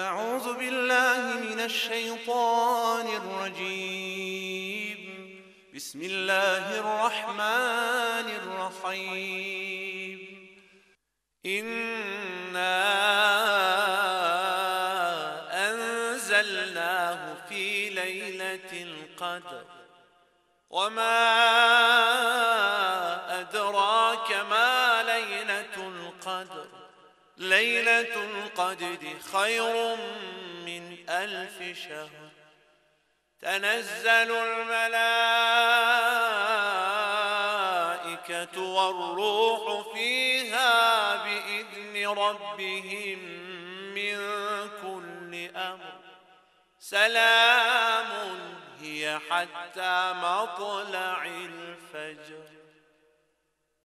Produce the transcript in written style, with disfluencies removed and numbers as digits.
أعوذ بالله من الشيطان الرجيم. بسم الله الرحمن الرحيم. إنا أنزلناه في ليلة القدر وما أدراك ما ليلة القدر. ليلة القدر خير من 1000 شهر. تنزل الملائكة والروح فيها بإذن ربهم من كل أمر. سلام هي حتى مطلع الفجر.